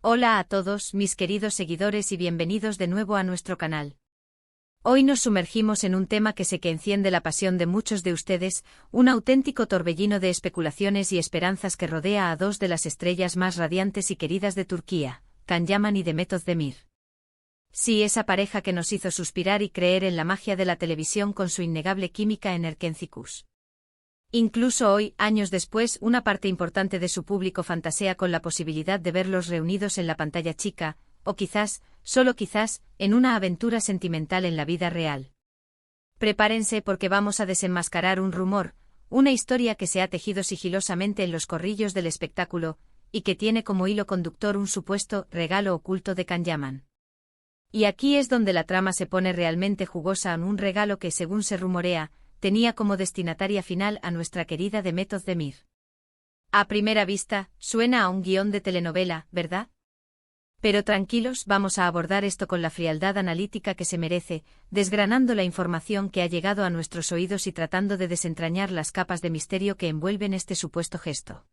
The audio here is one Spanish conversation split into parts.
Hola a todos, mis queridos seguidores y bienvenidos de nuevo a nuestro canal. Hoy nos sumergimos en un tema que sé que enciende la pasión de muchos de ustedes, un auténtico torbellino de especulaciones y esperanzas que rodea a dos de las estrellas más radiantes y queridas de Turquía, Can Yaman y Demet Özdemir. Sí, esa pareja que nos hizo suspirar y creer en la magia de la televisión con su innegable química en Erkencikus. Incluso hoy, años después, una parte importante de su público fantasea con la posibilidad de verlos reunidos en la pantalla chica, o quizás, solo quizás, en una aventura sentimental en la vida real. Prepárense porque vamos a desenmascarar un rumor, una historia que se ha tejido sigilosamente en los corrillos del espectáculo, y que tiene como hilo conductor un supuesto regalo oculto de Can Yaman. Y aquí es donde la trama se pone realmente jugosa, un regalo que, según se rumorea, tenía como destinataria final a nuestra querida Demet Özdemir. A primera vista, suena a un guión de telenovela, ¿verdad? Pero tranquilos, vamos a abordar esto con la frialdad analítica que se merece, desgranando la información que ha llegado a nuestros oídos y tratando de desentrañar las capas de misterio que envuelven este supuesto gesto.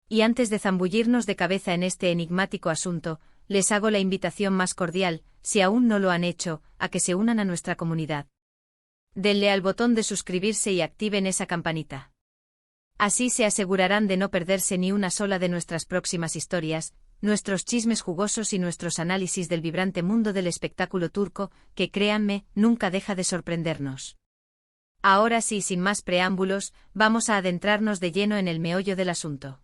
Y antes de zambullirnos de cabeza en este enigmático asunto, les hago la invitación más cordial, si aún no lo han hecho, a que se unan a nuestra comunidad. Denle al botón de suscribirse y activen esa campanita. Así se asegurarán de no perderse ni una sola de nuestras próximas historias, nuestros chismes jugosos y nuestros análisis del vibrante mundo del espectáculo turco, que créanme, nunca deja de sorprendernos. Ahora sí, sin más preámbulos, vamos a adentrarnos de lleno en el meollo del asunto.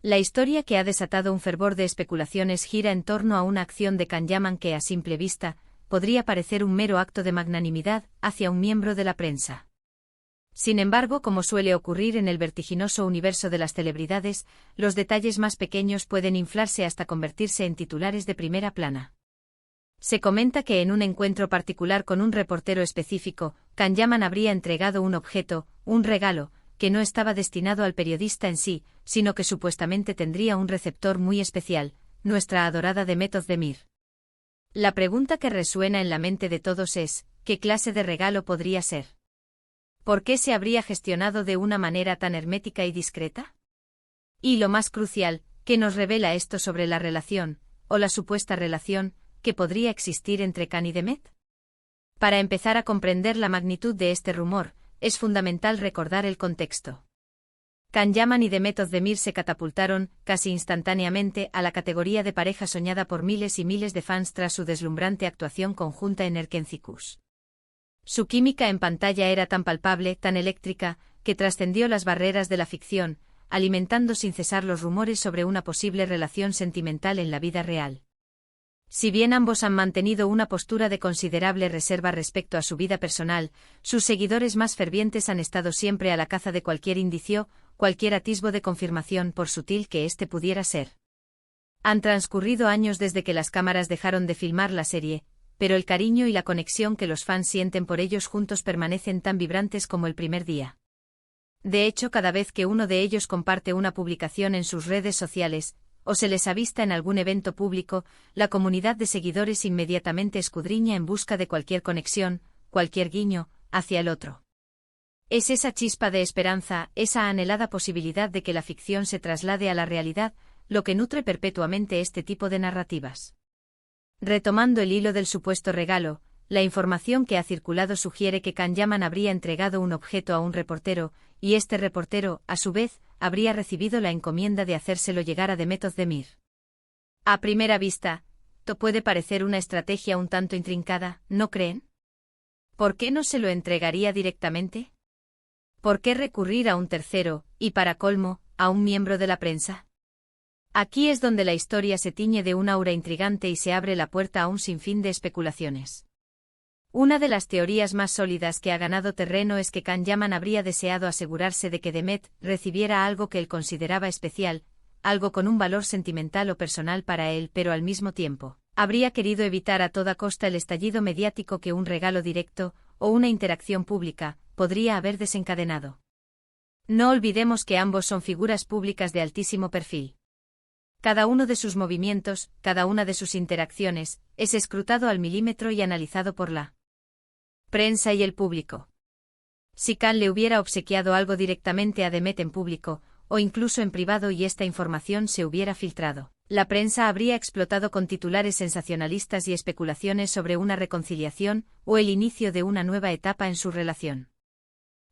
La historia que ha desatado un fervor de especulaciones gira en torno a una acción de Can Yaman que, a simple vista, podría parecer un mero acto de magnanimidad hacia un miembro de la prensa. Sin embargo, como suele ocurrir en el vertiginoso universo de las celebridades, los detalles más pequeños pueden inflarse hasta convertirse en titulares de primera plana. Se comenta que en un encuentro particular con un reportero específico, Can Yaman habría entregado un objeto, un regalo, que no estaba destinado al periodista en sí, sino que supuestamente tendría un receptor muy especial, nuestra adorada Demet Özdemir. La pregunta que resuena en la mente de todos es, ¿qué clase de regalo podría ser? ¿Por qué se habría gestionado de una manera tan hermética y discreta? Y lo más crucial, ¿qué nos revela esto sobre la relación, o la supuesta relación, que podría existir entre Can y Demet? Para empezar a comprender la magnitud de este rumor, es fundamental recordar el contexto. Can Yaman y Demet Özdemir se catapultaron, casi instantáneamente, a la categoría de pareja soñada por miles y miles de fans tras su deslumbrante actuación conjunta en Erkencikus. Su química en pantalla era tan palpable, tan eléctrica, que trascendió las barreras de la ficción, alimentando sin cesar los rumores sobre una posible relación sentimental en la vida real. Si bien ambos han mantenido una postura de considerable reserva respecto a su vida personal, sus seguidores más fervientes han estado siempre a la caza de cualquier indicio, cualquier atisbo de confirmación por sutil que éste pudiera ser. Han transcurrido años desde que las cámaras dejaron de filmar la serie, pero el cariño y la conexión que los fans sienten por ellos juntos permanecen tan vibrantes como el primer día. De hecho, cada vez que uno de ellos comparte una publicación en sus redes sociales, o se les avista en algún evento público, la comunidad de seguidores inmediatamente escudriña en busca de cualquier conexión, cualquier guiño, hacia el otro. Es esa chispa de esperanza, esa anhelada posibilidad de que la ficción se traslade a la realidad, lo que nutre perpetuamente este tipo de narrativas. Retomando el hilo del supuesto regalo, la información que ha circulado sugiere que Can Yaman habría entregado un objeto a un reportero, y este reportero, a su vez, habría recibido la encomienda de hacérselo llegar a Demet Özdemir. A primera vista, esto puede parecer una estrategia un tanto intrincada, ¿no creen? ¿Por qué no se lo entregaría directamente? ¿Por qué recurrir a un tercero, y para colmo, a un miembro de la prensa? Aquí es donde la historia se tiñe de un aura intrigante y se abre la puerta a un sinfín de especulaciones. Una de las teorías más sólidas que ha ganado terreno es que Can Yaman habría deseado asegurarse de que Demet recibiera algo que él consideraba especial, algo con un valor sentimental o personal para él, pero al mismo tiempo, habría querido evitar a toda costa el estallido mediático que un regalo directo, o una interacción pública, podría haber desencadenado. No olvidemos que ambos son figuras públicas de altísimo perfil. Cada uno de sus movimientos, cada una de sus interacciones, es escrutado al milímetro y analizado por la prensa y el público. Si Can le hubiera obsequiado algo directamente a Demet en público, o incluso en privado y esta información se hubiera filtrado, La prensa habría explotado con titulares sensacionalistas y especulaciones sobre una reconciliación o el inicio de una nueva etapa en su relación.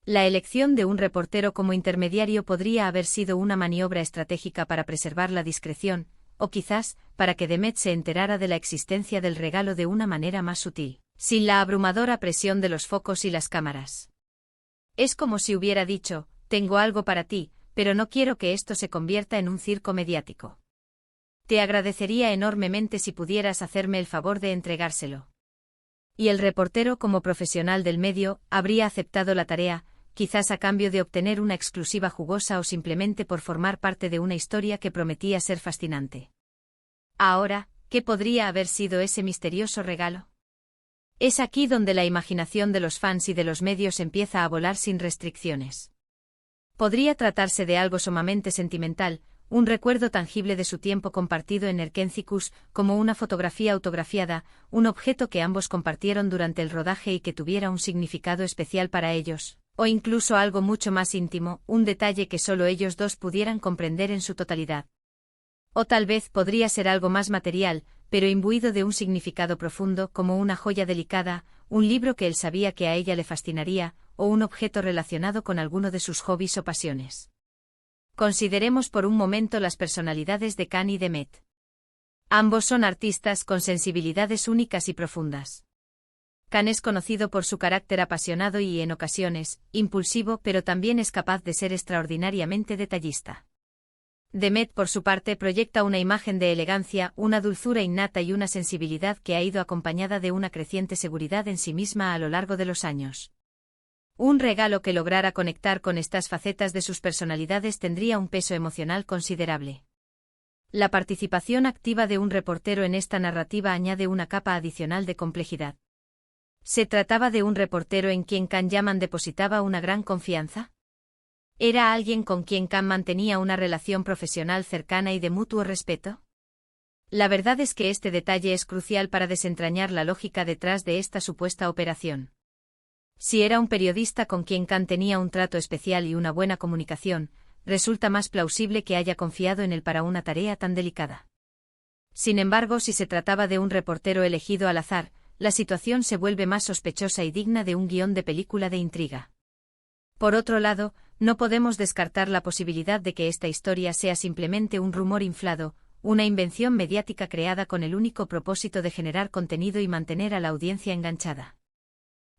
La elección de un reportero como intermediario podría haber sido una maniobra estratégica para preservar la discreción, o quizás, para que Demet se enterara de la existencia del regalo de una manera más sutil, sin la abrumadora presión de los focos y las cámaras. Es como si hubiera dicho, tengo algo para ti, pero no quiero que esto se convierta en un circo mediático. Te agradecería enormemente si pudieras hacerme el favor de entregárselo. Y el reportero, como profesional del medio, habría aceptado la tarea, quizás a cambio de obtener una exclusiva jugosa o simplemente por formar parte de una historia que prometía ser fascinante. Ahora, ¿qué podría haber sido ese misterioso regalo? Es aquí donde la imaginación de los fans y de los medios empieza a volar sin restricciones. Podría tratarse de algo sumamente sentimental, un recuerdo tangible de su tiempo compartido en Erkentzicus, como una fotografía autografiada, un objeto que ambos compartieron durante el rodaje y que tuviera un significado especial para ellos, o incluso algo mucho más íntimo, un detalle que solo ellos dos pudieran comprender en su totalidad. O tal vez podría ser algo más material, pero imbuido de un significado profundo, como una joya delicada, un libro que él sabía que a ella le fascinaría, o un objeto relacionado con alguno de sus hobbies o pasiones. Consideremos por un momento las personalidades de Can y Demet. Ambos son artistas con sensibilidades únicas y profundas. Can es conocido por su carácter apasionado y, en ocasiones, impulsivo, pero también es capaz de ser extraordinariamente detallista. Demet, por su parte, proyecta una imagen de elegancia, una dulzura innata y una sensibilidad que ha ido acompañada de una creciente seguridad en sí misma a lo largo de los años. Un regalo que lograra conectar con estas facetas de sus personalidades tendría un peso emocional considerable. La participación activa de un reportero en esta narrativa añade una capa adicional de complejidad. ¿Se trataba de un reportero en quien Can Yaman depositaba una gran confianza? ¿Era alguien con quien Can mantenía una relación profesional cercana y de mutuo respeto? La verdad es que este detalle es crucial para desentrañar la lógica detrás de esta supuesta operación. Si era un periodista con quien Can tenía un trato especial y una buena comunicación, resulta más plausible que haya confiado en él para una tarea tan delicada. Sin embargo, si se trataba de un reportero elegido al azar, la situación se vuelve más sospechosa y digna de un guión de película de intriga. Por otro lado, no podemos descartar la posibilidad de que esta historia sea simplemente un rumor inflado, una invención mediática creada con el único propósito de generar contenido y mantener a la audiencia enganchada.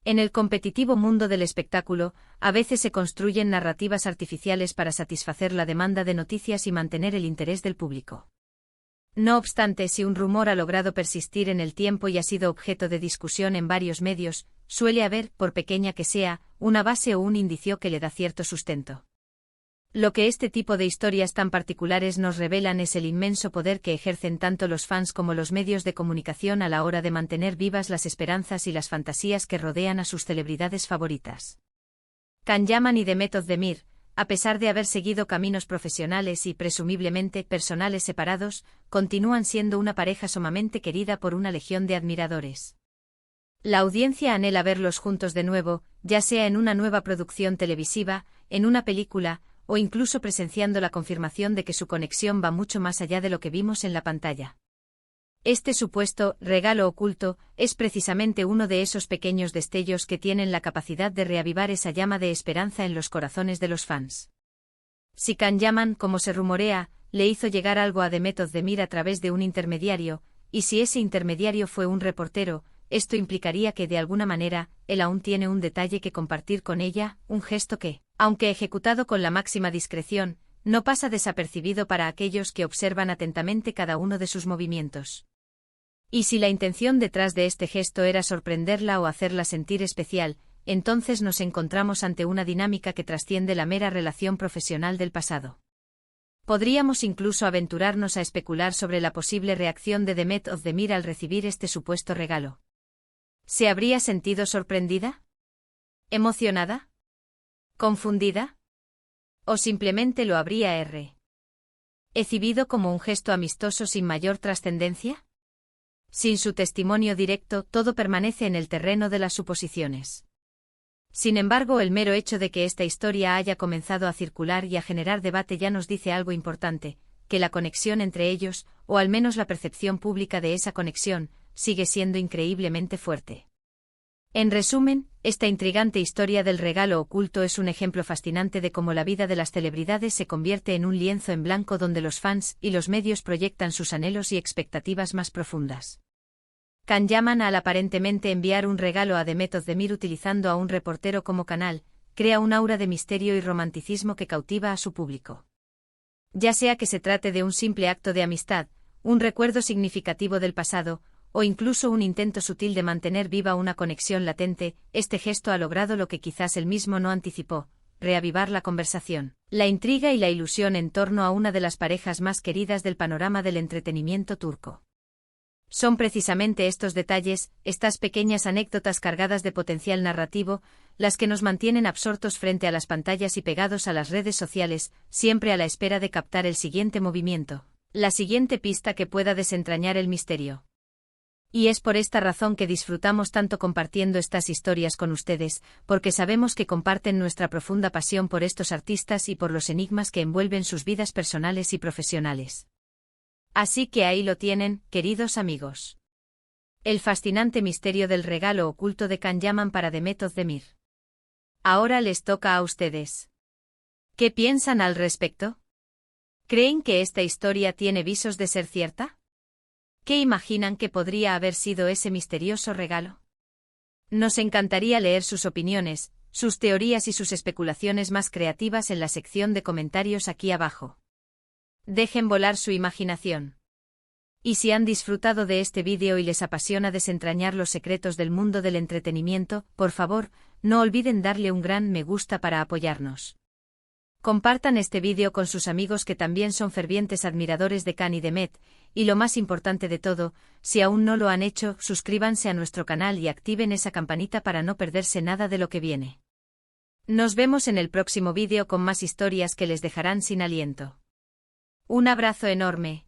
En el competitivo mundo del espectáculo, a veces se construyen narrativas artificiales para satisfacer la demanda de noticias y mantener el interés del público. No obstante, si un rumor ha logrado persistir en el tiempo y ha sido objeto de discusión en varios medios, suele haber, por pequeña que sea, una base o un indicio que le da cierto sustento. Lo que este tipo de historias tan particulares nos revelan es el inmenso poder que ejercen tanto los fans como los medios de comunicación a la hora de mantener vivas las esperanzas y las fantasías que rodean a sus celebridades favoritas. Can Yaman y Demet Özdemir, a pesar de haber seguido caminos profesionales y presumiblemente personales separados, continúan siendo una pareja sumamente querida por una legión de admiradores. La audiencia anhela verlos juntos de nuevo, ya sea en una nueva producción televisiva, en una película, o incluso presenciando la confirmación de que su conexión va mucho más allá de lo que vimos en la pantalla. Este supuesto regalo oculto es precisamente uno de esos pequeños destellos que tienen la capacidad de reavivar esa llama de esperanza en los corazones de los fans. Si Can Yaman, como se rumorea, le hizo llegar algo a Demet Özdemir a través de un intermediario, y si ese intermediario fue un reportero, esto implicaría que de alguna manera, él aún tiene un detalle que compartir con ella, un gesto que, aunque ejecutado con la máxima discreción, no pasa desapercibido para aquellos que observan atentamente cada uno de sus movimientos. Y si la intención detrás de este gesto era sorprenderla o hacerla sentir especial, entonces nos encontramos ante una dinámica que trasciende la mera relación profesional del pasado. Podríamos incluso aventurarnos a especular sobre la posible reacción de Demet Özdemir al recibir este supuesto regalo. ¿Se habría sentido sorprendida? ¿Emocionada? ¿Confundida? ¿O simplemente lo habría recibido como un gesto amistoso sin mayor trascendencia? Sin su testimonio directo, todo permanece en el terreno de las suposiciones. Sin embargo, el mero hecho de que esta historia haya comenzado a circular y a generar debate ya nos dice algo importante. que la conexión entre ellos, o al menos la percepción pública de esa conexión, sigue siendo increíblemente fuerte. En resumen, esta intrigante historia del regalo oculto es un ejemplo fascinante de cómo la vida de las celebridades se convierte en un lienzo en blanco donde los fans y los medios proyectan sus anhelos y expectativas más profundas. Can Yaman, al aparentemente enviar un regalo a The Method de Mir utilizando a un reportero como canal, crea un aura de misterio y romanticismo que cautiva a su público. Ya sea que se trate de un simple acto de amistad, un recuerdo significativo del pasado, o incluso un intento sutil de mantener viva una conexión latente, este gesto ha logrado lo que quizás él mismo no anticipó: reavivar la conversación, la intriga y la ilusión en torno a una de las parejas más queridas del panorama del entretenimiento turco. Son precisamente estos detalles, estas pequeñas anécdotas cargadas de potencial narrativo, las que nos mantienen absortos frente a las pantallas y pegados a las redes sociales, siempre a la espera de captar el siguiente movimiento, la siguiente pista que pueda desentrañar el misterio. Y es por esta razón que disfrutamos tanto compartiendo estas historias con ustedes, porque sabemos que comparten nuestra profunda pasión por estos artistas y por los enigmas que envuelven sus vidas personales y profesionales. Así que ahí lo tienen, queridos amigos. El fascinante misterio del regalo oculto de Can Yaman para The Method de Mir. Ahora les toca a ustedes. ¿Qué piensan al respecto? ¿Creen que esta historia tiene visos de ser cierta? ¿Qué imaginan que podría haber sido ese misterioso regalo? Nos encantaría leer sus opiniones, sus teorías y sus especulaciones más creativas en la sección de comentarios aquí abajo. Dejen volar su imaginación. Y si han disfrutado de este vídeo y les apasiona desentrañar los secretos del mundo del entretenimiento, por favor, no olviden darle un gran me gusta para apoyarnos. Compartan este vídeo con sus amigos que también son fervientes admiradores de Can y de Met, y lo más importante de todo, si aún no lo han hecho, suscríbanse a nuestro canal y activen esa campanita para no perderse nada de lo que viene. Nos vemos en el próximo vídeo con más historias que les dejarán sin aliento. Un abrazo enorme.